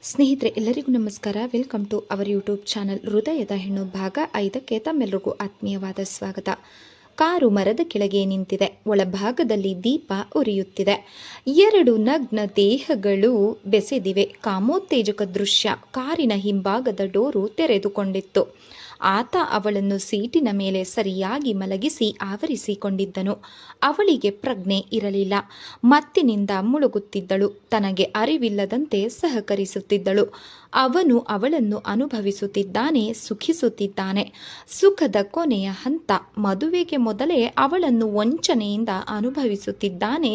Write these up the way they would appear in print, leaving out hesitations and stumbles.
ಸ್ನೇಹಿತರೆ ಎಲ್ಲರಿಗೂ ನಮಸ್ಕಾರ. Welcome to our YouTube channel ಹೃದಯದ ಹೆಣ್ಣು ಭಾಗ 5ಕ್ಕೆ ತಮ್ಮೆಲ್ಲರಿಗೂ ಆತ್ಮೀಯವಾದ ಸ್ವಾಗತ. ಕಾರು ಮರದ ಕೆಳಗೆ ನಿಂತಿದೆ. ಒಳಭಾಗದಲ್ಲಿ ದೀಪ ಉರಿಯುತ್ತಿದೆ. 2 ನಗ್ನ ದೇಹಗಳು ಬೆಸೆದಿವೆ. ಕಾಮೋತ್ತೇಜಕ ದೃಶ್ಯ. ಕಾರಿನ ಹಿಂಭಾಗದ ಡೋರು ತೆರೆದುಕೊಂಡಿತ್ತು. ಆತ ಅವಳನ್ನು ಸೀಟಿನ ಮೇಲೆ ಸರಿಯಾಗಿ ಮಲಗಿಸಿ ಆವರಿಸಿಕೊಂಡಿದ್ದನು. ಅವಳಿಗೆ ಪ್ರಜ್ಞೆ ಇರಲಿಲ್ಲ. ಮತ್ತಿನಿಂದ ಮುಳುಗುತ್ತಿದ್ದಳು. ತನಗೆ ಅರಿವಿಲ್ಲದಂತೆ ಸಹಕರಿಸುತ್ತಿದ್ದಳು. ಅವನು ಅವಳನ್ನು ಅನುಭವಿಸುತ್ತಿದ್ದಾನೆ, ಸುಖಿಸುತ್ತಿದ್ದಾನೆ. ಸುಖದ ಕೊನೆಯ ಹಂತ. ಮದುವೆಗೆ ಮೊದಲೇ ಅವಳನ್ನು ವಂಚನೆಯಿಂದ ಅನುಭವಿಸುತ್ತಿದ್ದಾನೆ.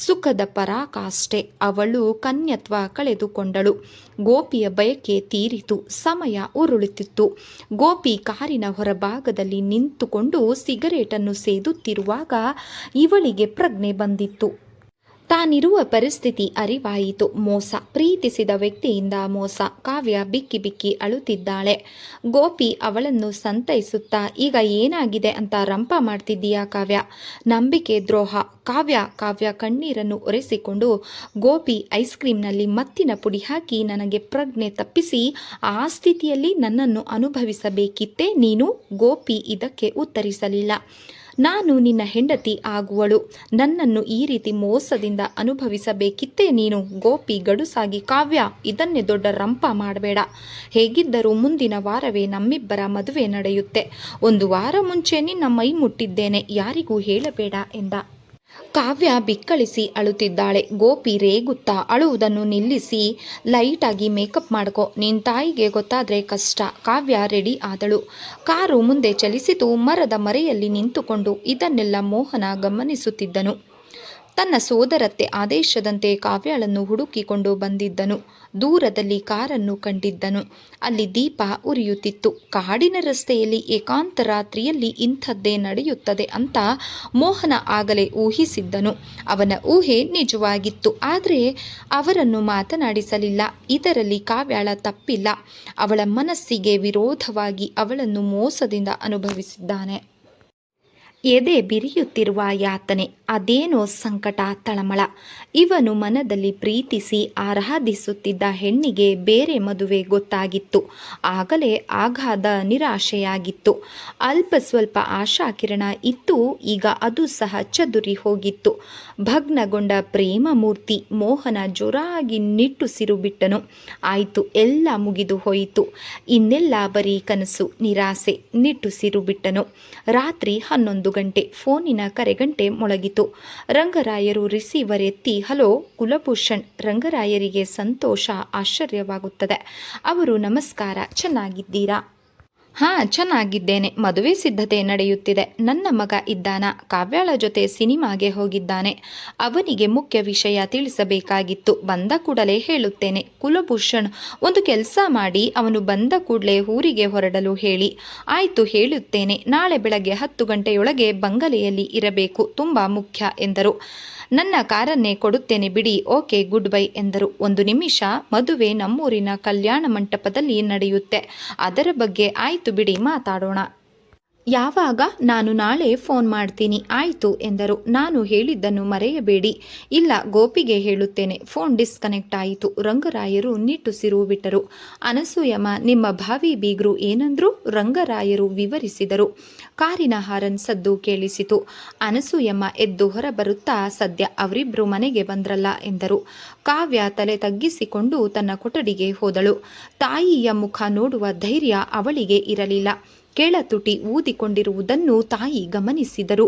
ಸುಖದ ಪರಾಕಾಷ್ಠೆ. ಅವಳು ಕನ್ಯತ್ವ ಕಳೆದುಕೊಂಡಳು. ಗೋಪಿಯ ಬಯಕೆ ತೀರಿತು. ಸಮಯ ಉರುಳುತ್ತಿತ್ತು. ಗೋಪಿ ಕಾರಿನ ಹೊರಭಾಗದಲ್ಲಿ ನಿಂತುಕೊಂಡು ಸಿಗರೇಟನ್ನು ಸೇದುತ್ತಿರುವಾಗ ಇವಳಿಗೆ ಪ್ರಜ್ಞೆ ಬಂದಿತ್ತು. ತಾನಿರುವ ಪರಿಸ್ಥಿತಿ ಅರಿವಾಯಿತು. ಮೋಸ. ಪ್ರೀತಿಸಿದ ವ್ಯಕ್ತಿಯಿಂದ ಮೋಸ. ಕಾವ್ಯ ಬಿಕ್ಕಿ ಬಿಕ್ಕಿ ಅಳುತ್ತಿದ್ದಾಳೆ. ಗೋಪಿ ಅವಳನ್ನು ಸಂತೈಸುತ್ತಾ, ಈಗ ಏನಾಗಿದೆ ಅಂತ ರಂಪ ಮಾಡ್ತಿದ್ದೀಯಾ ಕಾವ್ಯ? ನಂಬಿಕೆ ದ್ರೋಹ. ಕಾವ್ಯ ಕಣ್ಣೀರನ್ನು ಒರೆಸಿಕೊಂಡು, ಗೋಪಿ ಐಸ್ ಕ್ರೀಮ್ನಲ್ಲಿ ಮತ್ತಿನ ಪುಡಿ ಹಾಕಿ ನನಗೆ ಪ್ರಜ್ಞೆ ತಪ್ಪಿಸಿ ಆ ಸ್ಥಿತಿಯಲ್ಲಿ ನನ್ನನ್ನು ಅನುಭವಿಸಬೇಕಿತ್ತೇ ನೀನು? ಗೋಪಿ ಇದಕ್ಕೆ ಉತ್ತರಿಸಲಿಲ್ಲ. ನಾನು ನಿನ್ನ ಹೆಂಡತಿ ಆಗುವಳು. ನನ್ನನ್ನು ಈ ರೀತಿ ಮೋಸದಿಂದ ಅನುಭವಿಸಬೇಕಿತ್ತೇ ನೀನು? ಗೋಪಿ ಗಡುಸಾಗಿ, ಕಾವ್ಯ ಇದನ್ನೇ ದೊಡ್ಡ ರಂಪ ಮಾಡಬೇಡ. ಹೇಗಿದ್ದರೂ ಮುಂದಿನ ವಾರವೇ ನಮ್ಮಿಬ್ಬರ ಮದುವೆ ನಡೆಯುತ್ತೆ. 1 ವಾರ ಮುಂಚೆ ನಿನ್ನ ಮೈ ಮುಟ್ಟಿದ್ದೇನೆ, ಯಾರಿಗೂ ಹೇಳಬೇಡ ಎಂದ. ಕಾವ್ಯ ಬಿಕ್ಕಳಿಸಿ ಅಳುತ್ತಿದ್ದಾಳೆ. ಗೋಪಿ ರೇಗುತ್ತಾ, ಅಳುವುದನ್ನು ನಿಲ್ಲಿಸಿ ಲೈಟಾಗಿ ಮೇಕಪ್ ಮಾಡ್ಕೊ, ನಿನ್ನ ತಾಯಿಗೆ ಗೊತ್ತಾದರೆ ಕಷ್ಟ. ಕಾವ್ಯ ರೆಡಿ ಆದಳು. ಕಾರು ಮುಂದೆ ಚಲಿಸಿತು. ಮರದ ಮರೆಯಲ್ಲಿ ನಿಂತುಕೊಂಡು ಇದನ್ನೆಲ್ಲ ಮೋಹನ ಗಮನಿಸುತ್ತಿದ್ದನು. ತನ್ನ ಸೋದರತ್ತೆ ಆದೇಶದಂತೆ ಕಾವ್ಯಳನ್ನು ಹುಡುಕಿಕೊಂಡು ಬಂದಿದ್ದನು. ದೂರದಲ್ಲಿ ಕಾರನ್ನು ಕಂಡಿದ್ದನು. ಅಲ್ಲಿ ದೀಪ ಉರಿಯುತ್ತಿತ್ತು. ಕಾಡಿನ ರಸ್ತೆಯಲ್ಲಿ ಏಕಾಂತ ರಾತ್ರಿಯಲ್ಲಿ ಇಂಥದ್ದೇ ನಡೆಯುತ್ತದೆ ಅಂತ ಮೋಹನ ಆಗಲೇ ಊಹಿಸಿದ್ದನು. ಅವನ ಊಹೆ ನಿಜವಾಗಿತ್ತು. ಆದರೆ ಅವರನ್ನು ಮಾತನಾಡಿಸಲಿಲ್ಲ. ಇದರಲ್ಲಿ ಕಾವ್ಯಳ ತಪ್ಪಿಲ್ಲ. ಅವಳ ಮನಸ್ಸಿಗೆ ವಿರೋಧವಾಗಿ ಅವಳನ್ನು ಮೋಸದಿಂದ ಅನುಭವಿಸಿದ್ದಾನೆ. ಎದೆ ಬಿರಿಯುತ್ತಿರುವ ಯಾತನೆ. ಅದೇನೋ ಸಂಕಟ, ತಳಮಳ. ಇವನು ಮನದಲ್ಲಿ ಪ್ರೀತಿಸಿ ಆರಾಧಿಸುತ್ತಿದ್ದ ಹೆಣ್ಣಿಗೆ ಬೇರೆ ಮದುವೆ ಗೊತ್ತಾಗಿತ್ತು. ಆಗಲೇ ಆಗಾಧ ನಿರಾಶೆಯಾಗಿತ್ತು. ಅಲ್ಪ ಸ್ವಲ್ಪ ಆಶಾಕಿರಣ ಇತ್ತು. ಈಗ ಅದು ಸಹ ಚದುರಿ ಹೋಗಿತ್ತು. ಭಗ್ನಗೊಂಡ ಪ್ರೇಮ ಮೂರ್ತಿ. ಮೋಹನ ಜೋರಾಗಿ ನಿಟ್ಟುಸಿರು ಬಿಟ್ಟನು. ಆಯಿತು, ಎಲ್ಲ ಮುಗಿದು ಹೋಯಿತು. ಇನ್ನೆಲ್ಲ ಬರೀ ಕನಸು, ನಿರಾಸೆ. ನಿಟ್ಟುಸಿರು ಬಿಟ್ಟನು. ರಾತ್ರಿ 11 ಗಂಟೆ. ಫೋನಿನ ಕರೆಗಂಟೆ ಮೊಳಗಿತು. ರಂಗರಾಯರು ರಿಸೀವರ್ ಎತ್ತಿ, ಹಲೋ ಕುಲಭೂಷಣ್. ರಂಗರಾಯರಿಗೆ ಸಂತೋಷ, ಆಶ್ಚರ್ಯವಾಗುತ್ತದೆ. ಅವರು, ನಮಸ್ಕಾರ, ಚೆನ್ನಾಗಿದ್ದೀರಾ? ಹಾಂ, ಚೆನ್ನಾಗಿದ್ದೇನೆ. ಮದುವೆ ಸಿದ್ಧತೆ ನಡೆಯುತ್ತಿದೆ. ನನ್ನ ಮಗ ಇದ್ದಾನ, ಕಾವ್ಯಾಳ ಜೊತೆ ಸಿನಿಮಾಗೆ ಹೋಗಿದ್ದಾನೆ. ಅವನಿಗೆ ಮುಖ್ಯ ವಿಷಯ ತಿಳಿಸಬೇಕಾಗಿತ್ತು. ಬಂದ ಕೂಡಲೇ ಹೇಳುತ್ತೇನೆ. ಕುಲಭೂಷಣ್, ಒಂದು ಕೆಲಸ ಮಾಡಿ, ಅವನು ಬಂದ ಕೂಡಲೇ ಊರಿಗೆ ಹೊರಡಲು ಹೇಳಿ. ಆಯಿತು, ಹೇಳುತ್ತೇನೆ. ನಾಳೆ ಬೆಳಗ್ಗೆ 10 ಗಂಟೆಯೊಳಗೆ ಬಂಗಲೆಯಲ್ಲಿ ಇರಬೇಕು, ತುಂಬ ಮುಖ್ಯ ಎಂದರು. ನನ್ನ ಕಾರನ್ನೇ ಕೊಡುತ್ತೇನೆ ಬಿಡಿ. ಓಕೆ, ಗುಡ್ ಬೈ ಎಂದರು. 1 ನಿಮಿಷ. ಮದುವೆ ನಮ್ಮೂರಿನ ಕಲ್ಯಾಣ ಮಂಟಪದಲ್ಲಿ ನಡೆಯುತ್ತೆ. ಅದರ ಬಗ್ಗೆ ಆಯಿತು ಬಿಡಿ, ಮಾತಾಡೋಣ. ಯಾವಾಗ? ನಾನು ನಾಳೆ ಫೋನ್ ಮಾಡ್ತೀನಿ. ಆಯಿತು ಎಂದರು. ನಾನು ಹೇಳಿದ್ದನ್ನು ಮರೆಯಬೇಡಿ. ಇಲ್ಲ, ಗೋಪಿಗೆ ಹೇಳುತ್ತೇನೆ. ಫೋನ್ ಡಿಸ್ಕನೆಕ್ಟ್ ಆಯಿತು. ರಂಗರಾಯರು ನಿಟ್ಟುಸಿರು ಬಿಟ್ಟರು. ಅನಸೂಯಮ್ಮ, ನಿಮ್ಮ ಭಾವಿ ಬೀಗರು ಏನಂದ್ರು? ರಂಗರಾಯರು ವಿವರಿಸಿದರು. ಕಾರಿನ ಹಾರನ್ ಸದ್ದು ಕೇಳಿಸಿತು. ಅನಸೂಯಮ್ಮ ಎದ್ದು ಹೊರಬರುತ್ತಾ, ಸದ್ಯ ಅವರಿಬ್ರು ಮನೆಗೆ ಬಂದ್ರಲ್ಲ ಎಂದರು. ಕಾವ್ಯ ತಲೆ ತಗ್ಗಿಸಿಕೊಂಡು ತನ್ನ ಕೊಠಡಿಗೆ ಹೋದಳು. ತಾಯಿಯ ಮುಖ ನೋಡುವ ಧೈರ್ಯ ಅವಳಿಗೆ ಇರಲಿಲ್ಲ. ಕೆಳತುಟಿ ಊದಿಕೊಂಡಿರುವುದನ್ನು ತಾಯಿ ಗಮನಿಸಿದರು.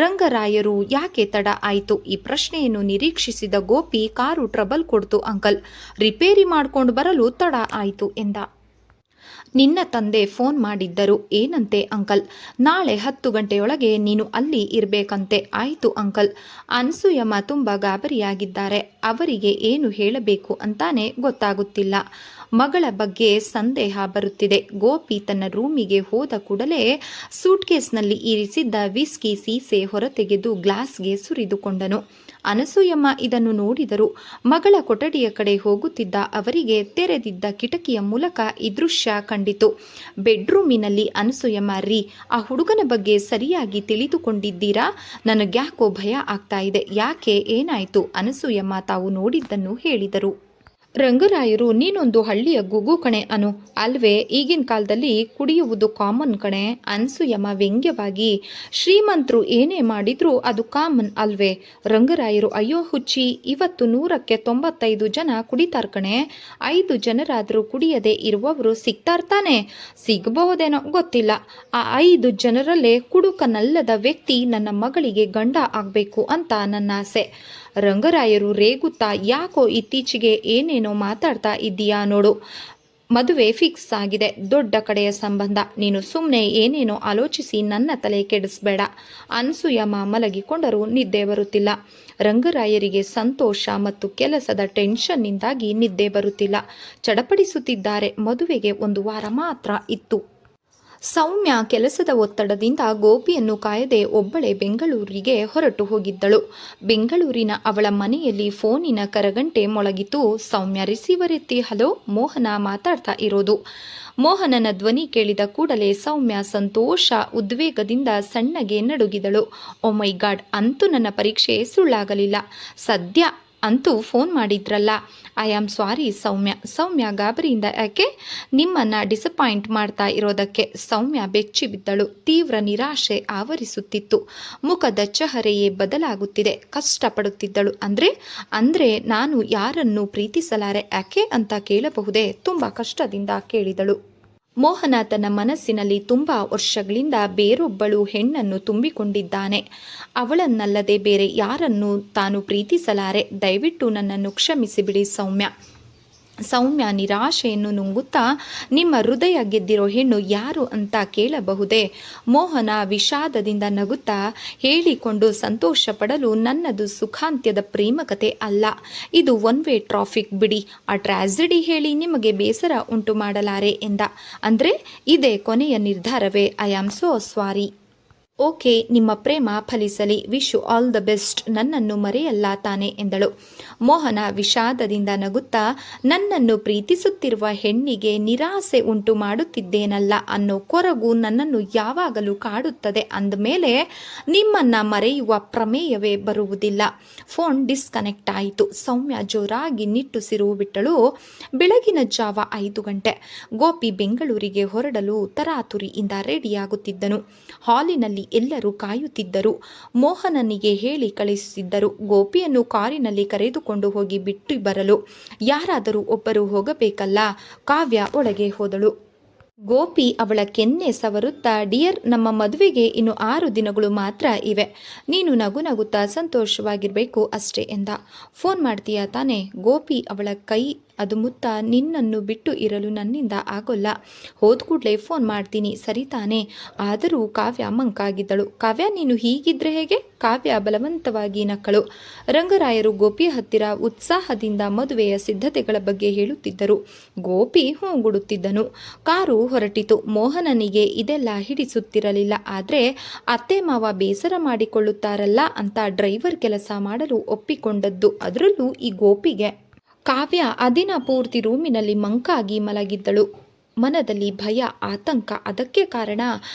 ರಂಗರಾಯರು, ಯಾಕೆ ತಡ ಆಯಿತು? ಈ ಪ್ರಶ್ನೆಯನ್ನು ನಿರೀಕ್ಷಿಸಿದ ಗೋಪಿ, ಕಾರು ಟ್ರಬಲ್ ಕೊಡ್ತು ಅಂಕಲ್, ರಿಪೇರಿ ಮಾಡ್ಕೊಂಡು ಬರಲು ತಡ ಆಯಿತು ಎಂದ. ನಿನ್ನ ತಂದೆ ಫೋನ್ ಮಾಡಿದ್ದರು. ಏನಂತೆ ಅಂಕಲ್? ನಾಳೆ 10 ಗಂಟೆಯೊಳಗೆ ನೀನು ಅಲ್ಲಿ ಇರಬೇಕಂತೆ. ಆಯಿತು ಅಂಕಲ್. ಅನಸೂಯಮ್ಮ ತುಂಬ ಗಾಬರಿಯಾಗಿದ್ದಾರೆ. ಅವರಿಗೆ ಏನು ಹೇಳಬೇಕು ಅಂತಾನೆ ಗೊತ್ತಾಗುತ್ತಿಲ್ಲ. ಮಗಳ ಬಗ್ಗೆ ಸಂದೇಹ ಬರುತ್ತಿದೆ. ಗೋಪಿ ತನ್ನ ರೂಮಿಗೆ ಹೋದ ಕೂಡಲೇ ಸೂಟ್ಕೇಸ್ನಲ್ಲಿ ಇರಿಸಿದ್ದ ವಿಸ್ಕಿ ಸೀಸೆ ಹೊರತೆಗೆದು ಗ್ಲಾಸ್ಗೆ ಸುರಿದುಕೊಂಡನು. ಅನಸೂಯಮ್ಮ ಇದನ್ನು ನೋಡಿದರು. ಮಗಳ ಕೊಠಡಿಯ ಕಡೆ ಹೋಗುತ್ತಿದ್ದ ಅವರಿಗೆ ತೆರೆದಿದ್ದ ಕಿಟಕಿಯ ಮೂಲಕ ಈ ದೃಶ್ಯ ಕಂಡಿತು. ಬೆಡ್ರೂಮಿನಲ್ಲಿ ಅನಸೂಯಮ್ಮ, ರೀ, ಆ ಹುಡುಗನ ಬಗ್ಗೆ ಸರಿಯಾಗಿ ತಿಳಿದುಕೊಂಡಿದ್ದೀರಾ? ನನಗ್ಯಾಕೋ ಭಯ ಆಗ್ತಾ ಇದೆ. ಯಾಕೆ, ಏನಾಯಿತು? ಅನಸೂಯಮ್ಮ ತಾವು ನೋಡಿದ್ದನ್ನು ಹೇಳಿದರು. ರಂಗರಾಯರು ನೀನೊಂದು ಹಳ್ಳಿಯ ಗುಗು ಕಣೆ ಅನು ಅಲ್ವೇ, ಈಗಿನ ಕಾಲದಲ್ಲಿ ಕುಡಿಯುವುದು ಕಾಮನ್ ಕಣೆ. ಅನ್ಸುಯಮ ವ್ಯಂಗ್ಯವಾಗಿ. ಶ್ರೀಮಂತರು ಏನೇ ಮಾಡಿದ್ರು ಅದು ಕಾಮನ್ ಅಲ್ವೇ. ರಂಗರಾಯರು ಅಯ್ಯೋ ಹುಚ್ಚಿ, ಇವತ್ತು 100ಕ್ಕೆ 95 ಜನ ಕುಡಿತಾರ್ ಕಣೆ. 5 ಜನರಾದರೂ ಕುಡಿಯದೆ ಇರುವವರು ಸಿಗ್ತಾರ್ತಾನೆ. ಸಿಗಬಹುದೇನೋ ಗೊತ್ತಿಲ್ಲ. ಆ 5 ಜನರಲ್ಲೇ ಕುಡುಕನಲ್ಲದ ವ್ಯಕ್ತಿ ನನ್ನ ಮಗಳಿಗೆ ಗಂಡ ಆಗಬೇಕು ಅಂತ ನನ್ನ ಆಸೆ. ರಂಗರಾಯರು ರೇಗುತ್ತಾ, ಯಾಕೋ ಇತ್ತೀಚೆಗೆ ಏನೇನೋ ಮಾತಾಡ್ತಾ ಇದ್ದೀಯಾ ನೋಡು. ಮದುವೆ ಫಿಕ್ಸ್ ಆಗಿದೆ, ದೊಡ್ಡ ಕಡೆಯ ಸಂಬಂಧ. ನೀನು ಸುಮ್ಮನೆ ಏನೇನೋ ಆಲೋಚಿಸಿ ನನ್ನ ತಲೆ ಕೆಡಿಸ್ಬೇಡ. ಅನ್ಸುಯಮ್ಮ ಮಲಗಿಕೊಂಡರೂ ನಿದ್ದೆ ಬರುತ್ತಿಲ್ಲ. ರಂಗರಾಯರಿಗೆ ಸಂತೋಷ ಮತ್ತು ಕೆಲಸದ ಟೆನ್ಷನ್ನಿಂದಾಗಿ ನಿದ್ದೆ ಬರುತ್ತಿಲ್ಲ. ಚಡಪಡಿಸುತ್ತಿದ್ದಾರೆ. ಮದುವೆಗೆ 1 ವಾರ ಮಾತ್ರ ಇತ್ತು. ಸೌಮ್ಯ ಕೆಲಸದ ಒತ್ತಡದಿಂದ ಗೋಪಿಯನ್ನು ಕಾಯದೆ ಒಬ್ಬಳೇ ಬೆಂಗಳೂರಿಗೆ ಹೊರಟು ಹೋಗಿದ್ದಳು. ಬೆಂಗಳೂರಿನ ಅವಳ ಮನೆಯಲ್ಲಿ ಫೋನಿನ ಕರಗಂಟೆ ಮೊಳಗಿತು. ಸೌಮ್ಯ ರಿಸೀವರ್ ಎತ್ತಿ ಹಲೋ, ಮೋಹನ ಮಾತಾಡ್ತಾ ಇರೋದು. ಮೋಹನನ ಧ್ವನಿ ಕೇಳಿದ ಕೂಡಲೇ ಸೌಮ್ಯ ಸಂತೋಷ ಉದ್ವೇಗದಿಂದ ಸಣ್ಣಗೆ ನಡುಗಿದಳು. ಓ ಮೈ ಗಾಡ್, ಅಂತೂ ನನ್ನ ಪರೀಕ್ಷೆ ಸುಳ್ಳಾಗಲಿಲ್ಲ. ಸದ್ಯ ಅಂತೂ ಫೋನ್ ಮಾಡಿದ್ರಲ್ಲ. ಐ ಆಮ್ ಸಾರಿ ಸೌಮ್ಯ. ಸೌಮ್ಯ ಗಾಬರಿಯಿಂದ ಯಾಕೆ? ನಿಮ್ಮನ್ನು ಡಿಸಪಾಯಿಂಟ್ ಮಾಡ್ತಾ ಇರೋದಕ್ಕೆ. ಸೌಮ್ಯ ಬೆಚ್ಚಿ ಬಿದ್ದಳು. ತೀವ್ರ ನಿರಾಶೆ ಆವರಿಸುತ್ತಿತ್ತು. ಮುಖದ ಚಹರೆಯೇ ಬದಲಾಗುತ್ತಿದೆ. ಕಷ್ಟಪಡುತ್ತಿದ್ದಳು. ಅಂದ್ರೆ ನಾನು ಯಾರನ್ನು ಪ್ರೀತಿಸಲಾರೆ ಯಾಕೆ ಅಂತ ಕೇಳಬಹುದೇ? ತುಂಬ ಕಷ್ಟದಿಂದ ಕೇಳಿದಳು. ಮೋಹನ ತನ್ನ ಮನಸ್ಸಿನಲ್ಲಿ ತುಂಬ ವರ್ಷಗಳಿಂದ ಬೇರೊಬ್ಬಳು ಹೆಣ್ಣನ್ನು ತುಂಬಿಕೊಂಡಿದ್ದಾನೆ. ಅವಳನ್ನಲ್ಲದೆ ಬೇರೆ ಯಾರನ್ನು ತಾನು ಪ್ರೀತಿಸಲಾರೆ. ದಯವಿಟ್ಟು ನನ್ನನ್ನು ಕ್ಷಮಿಸಿಬಿಡಿ ಸೌಮ್ಯ. ಸೌಮ್ಯ ನಿರಾಶೆಯನ್ನು ನುಂಗುತ್ತಾ, ನಿಮ್ಮ ಹೃದಯ ಗೆದ್ದಿರೋ ಹೆಣ್ಣು ಯಾರು ಅಂತ ಕೇಳಬಹುದೇ? ಮೋಹನ ವಿಷಾದದಿಂದ ನಗುತ್ತಾ ಹೇಳಿಕೊಂಡು ಸಂತೋಷ ಪಡಲು, ನನ್ನದು ಸುಖಾಂತ್ಯದ ಪ್ರೇಮಕತೆ ಅಲ್ಲ, ಇದು 1 ವೇ ಟ್ರಾಫಿಕ್ ಬಿಡಿ. ಆ ಟ್ರಾಜಿಡಿ ಹೇಳಿ ನಿಮಗೆ ಬೇಸರ ಉಂಟು ಮಾಡಲಾರೆ ಎಂದ. ಅಂದರೆ ಇದೇ ಕೊನೆಯ ನಿರ್ಧಾರವೇ? I am so sorry. Okay, ನಿಮ್ಮ ಪ್ರೇಮ ಫಲಿಸಲಿ. Wish you all the best. ನನ್ನನ್ನು ಮರೆಯಲ್ಲ ತಾನೆ ಎಂದಳು. ಮೋಹನ ವಿಷಾದದಿಂದ ನಗುತ್ತಾ, ನನ್ನನ್ನು ಪ್ರೀತಿಸುತ್ತಿರುವ ಹೆಣ್ಣಿಗೆ ನಿರಾಸೆ ಉಂಟು ಮಾಡುತ್ತಿದ್ದೇನಲ್ಲ ಅನ್ನೋ ಕೊರಗು ನನ್ನನ್ನು ಯಾವಾಗಲೂ ಕಾಡುತ್ತದೆ. ಅಂದಮೇಲೆ ನಿಮ್ಮನ್ನ ಮರೆಯುವ ಪ್ರಮೇಯವೇ ಬರುವುದಿಲ್ಲ. ಫೋನ್ ಡಿಸ್ಕನೆಕ್ಟ್ ಆಯಿತು. ಸೌಮ್ಯ ಜೋರಾಗಿ ನಿಟ್ಟುಸಿರು ಬಿಟ್ಟಳು. ಬೆಳಗಿನ ಜಾವ 5 ಗಂಟೆ. ಗೋಪಿ ಬೆಂಗಳೂರಿಗೆ ಹೊರಡಲು ತರಾತುರಿಯಿಂದ ರೆಡಿಯಾಗುತ್ತಿದ್ದನು. ಹಾಲಿನಲ್ಲಿ ಎಲ್ಲರೂ ಕಾಯುತ್ತಿದ್ದರು. ಮೋಹನನಿಗೆ ಹೇಳಿ ಕಳಿಸಿದ್ದರು ಗೋಪಿಯನ್ನು ಕಾರಿನಲ್ಲಿ ಕರೆದುಕೊಂಡು ಹೋಗಿ ಬಿಟ್ಟು ಬರಲು. ಯಾರಾದರೂ ಒಬ್ಬರು ಹೋಗಬೇಕಲ್ಲ. ಕಾವ್ಯ ಒಳಗೆ ಹೋದಳು. ಗೋಪಿ ಅವಳ ಕೆನ್ನೆ ಸವರುತ್ತಾ, ಡಿಯರ್, ನಮ್ಮ ಮದುವೆಗೆ ಇನ್ನು 6 ದಿನಗಳು ಮಾತ್ರ ಇವೆ. ನೀನು ನಗು ನಗುತ್ತಾ ಸಂತೋಷವಾಗಿರಬೇಕು ಅಷ್ಟೇ ಎಂದ. ಫೋನ್ ಮಾಡ್ತೀಯಾ ತಾನೆ? ಗೋಪಿ ಅವಳ ಕೈ ಅದುಮುತ್ತ, ನಿನ್ನನ್ನು ಬಿಟ್ಟು ಇರಲು ನನ್ನಿಂದ ಆಗೋಲ್ಲ. ಹೋದ ಕೂಡಲೇ ಫೋನ್ ಮಾಡ್ತೀನಿ, ಸರಿ ತಾನೆ? ಆದರೂ ಕಾವ್ಯ ಮಂಕಾಗಿದ್ದಳು. ಕಾವ್ಯ, ನೀನು ಹೀಗಿದ್ರೆ ಹೇಗೆ? ಕಾವ್ಯ ಬಲವಂತವಾಗಿ ನಕ್ಕಳು. ರಂಗರಾಯರು ಗೋಪಿಯ ಹತ್ತಿರ ಉತ್ಸಾಹದಿಂದ ಮದುವೆಯ ಸಿದ್ಧತೆಗಳ ಬಗ್ಗೆ ಹೇಳುತ್ತಿದ್ದರು. ಗೋಪಿ ಹೂಗುಡುತ್ತಿದ್ದನು. ಕಾರು ಹೊರಟಿತು. ಮೋಹನನಿಗೆ ಇದೆಲ್ಲ ಹಿಡಿಸುತ್ತಿರಲಿಲ್ಲ. ಆದರೆ ಅತ್ತೆ ಮಾವ ಬೇಸರ ಮಾಡಿಕೊಳ್ಳುತ್ತಾರಲ್ಲ ಅಂತ ಡ್ರೈವರ್ ಕೆಲಸ ಮಾಡಲು ಒಪ್ಪಿಕೊಂಡದ್ದು. ಅದರಲ್ಲೂ ಈ ಗೋಪಿಗೆ. ಕಾವ್ಯ ಅದಿನ ಪೂರ್ತಿ ರೂಮಿನಲ್ಲಿ ಮಂಕಾಗಿ ಮಲಗಿದ್ದಳು. ಮನದಲ್ಲಿ ಭಯ, ಆತಂಕ. ಅದಕ್ಕೆ ಕಾರಣ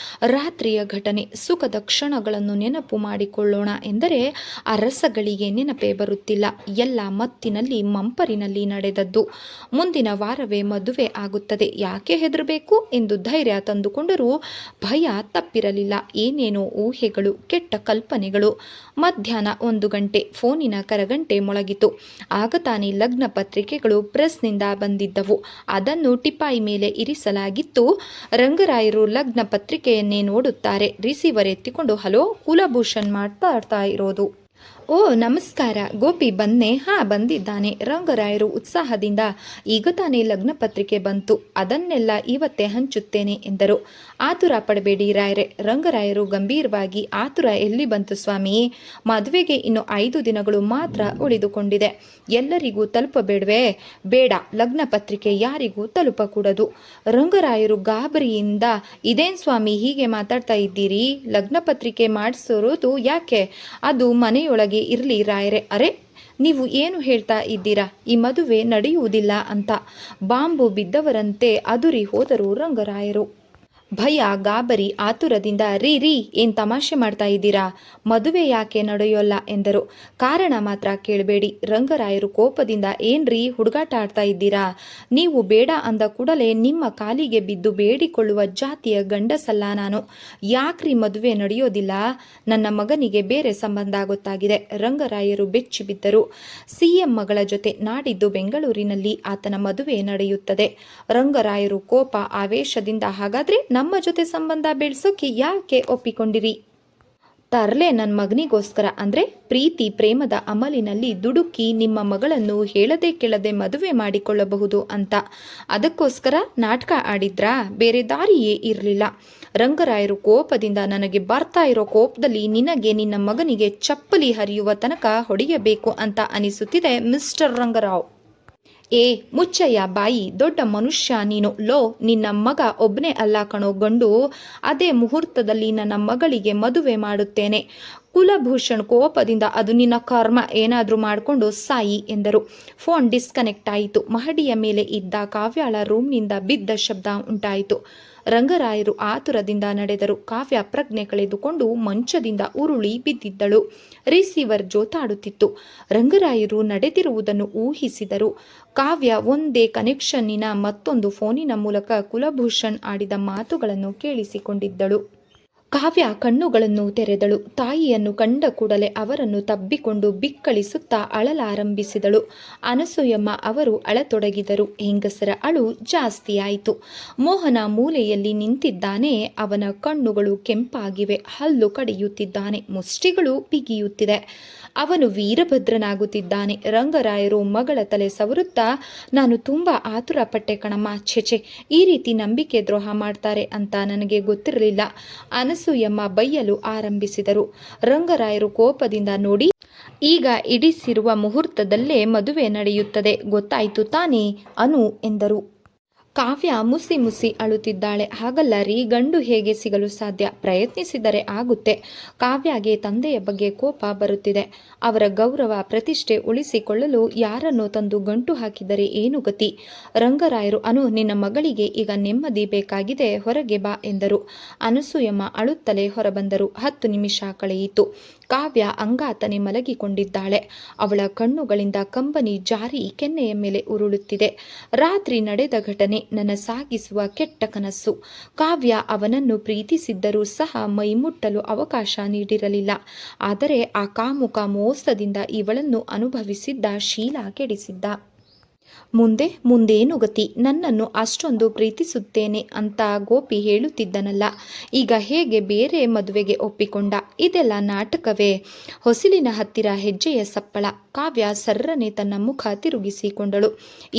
ರಾತ್ರಿಯ ಘಟನೆ. ಸುಖದ ಕ್ಷಣಗಳನ್ನು ನೆನಪು ಮಾಡಿಕೊಳ್ಳೋಣ ಎಂದರೆ ಅರಸಗಳಿಗೆ ನೆನಪೇ ಬರುತ್ತಿಲ್ಲ. ಎಲ್ಲ ಮತ್ತಿನಲ್ಲಿ ಮಂಪರಿನಲ್ಲಿ ನಡೆದದ್ದು. ಮುಂದಿನ ವಾರವೇ ಮದುವೆ ಆಗುತ್ತದೆ. ಯಾಕೆ ಹೆದರಬೇಕು ಎಂದು ಧೈರ್ಯ ತಂದುಕೊಂಡರೂ ಭಯ ತಪ್ಪಿರಲಿಲ್ಲ. ಏನೇನೋ ಊಹೆಗಳು, ಕೆಟ್ಟ ಕಲ್ಪನೆಗಳು. ಮಧ್ಯಾಹ್ನ 1 ಗಂಟೆ. ಫೋನಿನ ಕರಗಂಟೆ ಮೊಳಗಿತು. ಆಗ ತಾನೇ ಲಗ್ನ ಪತ್ರಿಕೆಗಳು ಪ್ರೆಸ್ನಿಂದ ಬಂದಿದ್ದವು. ಅದನ್ನು ಟಿಪಾಯಿ ಮೇಲೆ ಇರಿಸಲಾಗಿತ್ತು. ರಂಗರಾಯರು ಲಗ್ನ ಪತ್ರಿಕೆಯನ್ನೇ ನೋಡುತ್ತಾರೆ. ರಿಸೀವರ್ ಎತ್ತಿಕೊಂಡು ಹಲೋ, ಕುಲಭೂಷಣ್ ಮಾತಾಡ್ತಾ ಇರೋದು. ಓ ನಮಸ್ಕಾರ. ಗೋಪಿ ಬಂದೆ? ಹಾ ಬಂದಿದ್ದಾನೆ. ರಂಗರಾಯರು ಉತ್ಸಾಹದಿಂದ, ಈಗ ತಾನೇ ಲಗ್ನ ಪತ್ರಿಕೆ ಬಂತು, ಅದನ್ನೆಲ್ಲ ಇವತ್ತೇ ಹಂಚುತ್ತೇನೆ ಎಂದರು. ಆತುರ ಪಡಬೇಡಿ ರಾಯರೇ. ರಂಗರಾಯರು ಗಂಭೀರವಾಗಿ, ಆತುರ ಎಲ್ಲಿ ಬಂತು ಸ್ವಾಮಿ? ಮದುವೆಗೆ ಇನ್ನು 5 ದಿನಗಳು ಮಾತ್ರ ಉಳಿದುಕೊಂಡಿದೆ. ಎಲ್ಲರಿಗೂ ತಲುಪಬೇಡವೇ? ಬೇಡ, ಲಗ್ನ ಪತ್ರಿಕೆ ಯಾರಿಗೂ ತಲುಪಕೂಡದು. ರಂಗರಾಯರು ಗಾಬರಿಯಿಂದ, ಇದೇನ್ ಸ್ವಾಮಿ ಹೀಗೆ ಮಾತಾಡ್ತಾ ಇದ್ದೀರಿ? ಲಗ್ನ ಪತ್ರಿಕೆ ಮಾಡಿಸೋದು ಯಾಕೆ? ಅದು ಮನೆಯೊಳಗೆ ಇರಲಿ ರಾಯರೇ. ಅರೆ, ನೀವು ಏನು ಹೇಳ್ತಾ ಇದ್ದೀರಾ? ಈ ಮದುವೆ ನಡೆಯುವುದಿಲ್ಲ ಅಂತ ಬಾಂಬು ಬಿದ್ದವರಂತೆ ಅದುರಿ ಹೋದರು ರಂಗರಾಯರು. ಭಯ, ಗಾಬರಿ, ಆತುರದಿಂದ ರೀ ಏನ್ ತಮಾಷೆ ಮಾಡ್ತಾ ಇದ್ದೀರಾ, ಮದುವೆ ಯಾಕೆ ನಡೆಯೋಲ್ಲ ಎಂದರು. ಕಾರಣ ಮಾತ್ರ ಕೇಳಬೇಡಿ. ರಂಗರಾಯರು ಕೋಪದಿಂದ ಏನ್ರೀ ಹುಡುಗಾಟ ಆಡ್ತಾ ಇದ್ದೀರಾ, ನೀವು ಬೇಡ ಅಂದ ಕೂಡಲೇ ನಿಮ್ಮ ಕಾಲಿಗೆ ಬಿದ್ದು ಬೇಡಿಕೊಳ್ಳುವ ಜಾತಿಯ ಗಂಡಸಲ್ಲ ನಾನು. ಯಾಕ್ರಿ ಮದುವೆ ನಡೆಯೋದಿಲ್ಲ, ನನ್ನ ಮಗನಿಗೆ ಬೇರೆ ಸಂಬಂಧ ಗೊತ್ತಾಗಿದೆ. ರಂಗರಾಯರು ಬೆಚ್ಚಿ ಬಿದ್ದರು. ಸಿಎಂ ಮಗಳ ಜೊತೆ ನಾಡಿದ್ದು ಬೆಂಗಳೂರಿನಲ್ಲಿ ಆತನ ಮದುವೆ ನಡೆಯುತ್ತದೆ. ರಂಗರಾಯರು ಕೋಪ ಆವೇಶದಿಂದ ಹಾಗಾದ್ರೆ ನಮ್ಮ ಜೊತೆ ಸಂಬಂಧ ಬೆಳೆಸೋಕೆ ಯಾಕೆ ಒಪ್ಪಿಕೊಂಡಿರಿ? ತರ್ಲೆ ನನ್ನ ಮಗನಿಗೋಸ್ಕರ ಅಂದ್ರೆ ಪ್ರೀತಿ ಪ್ರೇಮದ ಅಮಲಿನಲ್ಲಿ ದುಡುಕಿ ನಿಮ್ಮ ಮಗಳನ್ನು ಹೇಳದೆ ಕೇಳದೆ ಮದುವೆ ಮಾಡಿಕೊಳ್ಳಬಹುದು ಅಂತ. ಅದಕ್ಕೋಸ್ಕರ ನಾಟಕ ಆಡಿದ್ರಾ? ಬೇರೆ ದಾರಿಯೇ ಇರಲಿಲ್ಲ. ರಂಗರಾಯರು ಕೋಪದಿಂದ ನನಗೆ ಬರ್ತಾ ಇರೋ ಕೋಪದಲ್ಲಿ ನಿನಗೆ ನಿನ್ನ ಮಗನಿಗೆ ಚಪ್ಪಲಿ ಹರಿಯುವ ತನಕ ಹೊಡೆಯಬೇಕು ಅಂತ ಅನಿಸುತ್ತಿದೆ ಮಿಸ್ಟರ್ ರಂಗರಾವ್. ಏ ಮುಚ್ಚಯ್ಯ ಬಾಯಿ, ದೊಡ್ಡ ಮನುಷ್ಯ ನೀನು. ಲೋ, ನಿನ್ನ ಮಗ ಒಬ್ಬನೇ ಅಲ್ಲ ಕಣೋ ಗಂಡು. ಅದೇ ಮುಹೂರ್ತದಲ್ಲಿ ನನ್ನ ಮಗಳಿಗೆ ಮದುವೆ ಮಾಡುತ್ತೇನೆ. ಕುಲಭೂಷಣ್ ಕೋಪದಿಂದ ಅದು ನಿನ್ನ ಕರ್ಮ, ಏನಾದರೂ ಮಾಡಿಕೊಂಡು ಸಾಯಿ ಎಂದರು. ಫೋನ್ ಡಿಸ್ಕನೆಕ್ಟ್ ಆಯಿತು. ಮಹಡಿಯ ಮೇಲೆ ಇದ್ದ ಕಾವ್ಯಾಳ ರೂಮ್ನಿಂದ ಬಿದ್ದ ಶಬ್ದ ಉಂಟಾಯಿತು. ರಂಗರಾಯರು ಆತುರದಿಂದ ನಡೆದರು. ಕಾವ್ಯ ಪ್ರಜ್ಞೆ ಕಳೆದುಕೊಂಡು ಮಂಚದಿಂದ ಉರುಳಿ ಬಿದ್ದಿದ್ದಳು. ರಿಸೀವರ್ ಜೋತಾಡುತ್ತಿತ್ತು. ರಂಗರಾಯರು ನಡೆದಿರುವುದನ್ನು ಊಹಿಸಿದರು. ಕಾವ್ಯ ಒಂದೇ ಕನೆಕ್ಷನ್ನಿನ ಮತ್ತೊಂದು ಫೋನಿನ ಮೂಲಕ ಕುಲಭೂಷಣ್ ಆಡಿದ ಮಾತುಗಳನ್ನು ಕೇಳಿಸಿಕೊಂಡಿದ್ದಳು. ಕಾವ್ಯ ಕಣ್ಣುಗಳನ್ನು ತೆರೆದಳು. ತಾಯಿಯನ್ನು ಕಂಡ ಕೂಡಲೇ ಅವರನ್ನು ತಬ್ಬಿಕೊಂಡು ಬಿಕ್ಕಳಿಸುತ್ತಾ ಅಳಲಾರಂಭಿಸಿದಳು. ಅನಸೂಯಮ್ಮ ಅವರು ಅಳತೊಡಗಿದರು. ಹೆಂಗಸರ ಅಳು ಜಾಸ್ತಿಯಾಯಿತು. ಮೋಹನ ಮೂಲೆಯಲ್ಲಿ ನಿಂತಿದ್ದಾನೆ. ಅವನ ಕಣ್ಣುಗಳು ಕೆಂಪಾಗಿವೆ. ಹಲ್ಲು ಕಡಿಯುತ್ತಿದ್ದಾನೆ. ಮುಷ್ಟಿಗಳು ಬಿಗಿಯುತ್ತಿದೆ. ಅವನು ವೀರಭದ್ರನಾಗುತ್ತಿದ್ದಾನೆ. ರಂಗರಾಯರು ಮಗಳ ತಲೆ ಸವರುತ್ತಾ, ನಾನು ತುಂಬ ಆತುರ ಪಟ್ಟೆ ಕಣಮ್ಮ. ಛೆಛೆ, ಈ ರೀತಿ ನಂಬಿಕೆ ದ್ರೋಹ ಮಾಡ್ತಾರೆ ಅಂತ ನನಗೆ ಗೊತ್ತಿರಲಿಲ್ಲ. ಅನಸೂಯಮ್ಮ ಬೈಯಲು ಆರಂಭಿಸಿದರು. ರಂಗರಾಯರು ಕೋಪದಿಂದ ನೋಡಿ, ಈಗ ಇಡಿಸಿರುವ ಮುಹೂರ್ತದಲ್ಲೇ ಮದುವೆ ನಡೆಯುತ್ತದೆ, ಗೊತ್ತಾಯ್ತು ತಾನೇ ಅನು ಎಂದರು. ಕಾವ್ಯ ಮುಸಿ ಮುಸಿ ಅಳುತ್ತಿದ್ದಾಳೆ. ಹಾಗಲ್ಲ ರೀ, ಗಂಡು ಹೇಗೆ ಸಿಗಲು ಸಾಧ್ಯ? ಪ್ರಯತ್ನಿಸಿದರೆ ಆಗುತ್ತೆ. ಕಾವ್ಯಗೆ ತಂದೆಯ ಬಗ್ಗೆ ಕೋಪ ಬರುತ್ತಿದೆ. ಅವರ ಗೌರವ ಪ್ರತಿಷ್ಠೆ ಉಳಿಸಿಕೊಳ್ಳಲು ಯಾರನ್ನೋ ತಂದು ಗಂಟು ಹಾಕಿದರೆ ಏನು ಗತಿ? ರಂಗರಾಯರು, ಅನು, ನಿನ್ನ ಮಗಳಿಗೆ ಈಗ ನೆಮ್ಮದಿ ಬೇಕಾಗಿದೆ, ಹೊರಗೆ ಬಾ ಎಂದರು. ಅನಸೂಯಮ್ಮ ಅಳುತ್ತಲೇ ಹೊರಬಂದರು. 10 ನಿಮಿಷ ಕಳೆಯಿತು. ಕಾವ್ಯ ಅಂಗಾತನೆ ಮಲಗಿಕೊಂಡಿದ್ದಾಳೆ. ಅವಳ ಕಣ್ಣುಗಳಿಂದ ಕಂಬನಿ ಜಾರಿ ಕೆನ್ನೆಯ ಮೇಲೆ ಉರುಳುತ್ತಿದೆ. ರಾತ್ರಿ ನಡೆದ ಘಟನೆ ನನ್ನ ಸಾಗಿಸುವ ಕೆಟ್ಟ ಕನಸು. ಕಾವ್ಯ ಅವನನ್ನು ಪ್ರೀತಿಸಿದ್ದರೂ ಸಹ ಮೈಮುಟ್ಟಲು ಅವಕಾಶ ನೀಡಿರಲಿಲ್ಲ. ಆದರೆ ಆ ಕಾಮುಕ ಮೋಸದಿಂದ ಇವಳನ್ನು ಅನುಭವಿಸಿದ್ದ ಶೀಲ ಕೆಡಿಸಿದ್ದ. ಮುಂದೇನು ಗತಿ? ನನ್ನನ್ನು ಅಷ್ಟೊಂದು ಪ್ರೀತಿಸುತ್ತೇನೆ ಅಂತ ಗೋಪಿ ಹೇಳುತ್ತಿದ್ದನಲ್ಲ, ಈಗ ಹೇಗೆ ಬೇರೆ ಮದುವೆಗೆ ಒಪ್ಪಿಕೊಂಡ? ಇದೆಲ್ಲ ನಾಟಕವೇ? ಹೊಸಿಲಿನ ಹತ್ತಿರ ಹೆಜ್ಜೆಯ ಸಪ್ಪಳ. ಕಾವ್ಯ ಸರ್ರನೆ ತನ್ನ ಮುಖ ತಿರುಗಿಸಿಕೊಂಡಳು.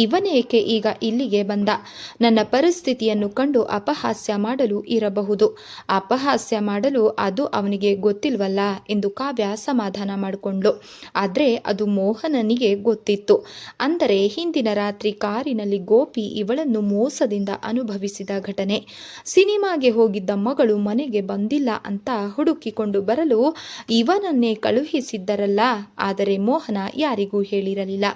ಇವನೇಕೆ ಈಗ ಇಲ್ಲಿಗೆ ಬಂದ? ನನ್ನ ಪರಿಸ್ಥಿತಿಯನ್ನು ಕಂಡು ಅಪಹಾಸ್ಯ ಮಾಡಲು ಇರಬಹುದು. ಅಪಹಾಸ್ಯ ಮಾಡಲು ಅದು ಅವನಿಗೆ ಗೊತ್ತಿಲ್ವಲ್ಲ ಎಂದು ಕಾವ್ಯ ಸಮಾಧಾನ ಮಾಡಿಕೊಂಡ್ಳು. ಆದರೆ ಅದು ಮೋಹನನಿಗೆ ಗೊತ್ತಿತ್ತು. ಅಂದರೆ ಹಿಂದಿನ ರಾತ್ರಿ ಕಾರಿನಲ್ಲಿ ಗೋಪಿ ಇವಳನ್ನು ಮೋಸದಿಂದ ಅನುಭವಿಸಿದ ಘಟನೆ. ಸಿನಿಮಾಗೆ ಹೋಗಿದ್ದ ಮಗಳು ಮನೆಗೆ ಬಂದಿಲ್ಲ ಅಂತ ಹುಡುಕಿಕೊಂಡು ಬರಲು ಇವನನ್ನೇ ಕಳುಹಿಸಿದ್ದರಲ್ಲ. ಆದರೆ ಮೋಹನ ಯಾರಿಗೂ ಹೇಳಿರಲಿಲ್ಲ.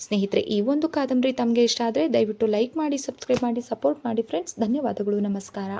ಸ್ನೇಹಿತರೆ, ಈ ಒಂದು ಕಾದಂಬರಿ ತಮಗೆ ಇಷ್ಟ ಆದರೆ ದಯವಿಟ್ಟು ಲೈಕ್ ಮಾಡಿ, ಸಬ್ಸ್ಕ್ರೈಬ್ ಮಾಡಿ, ಸಪೋರ್ಟ್ ಮಾಡಿ ಫ್ರೆಂಡ್ಸ್. ಧನ್ಯವಾದಗಳು. ನಮಸ್ಕಾರ.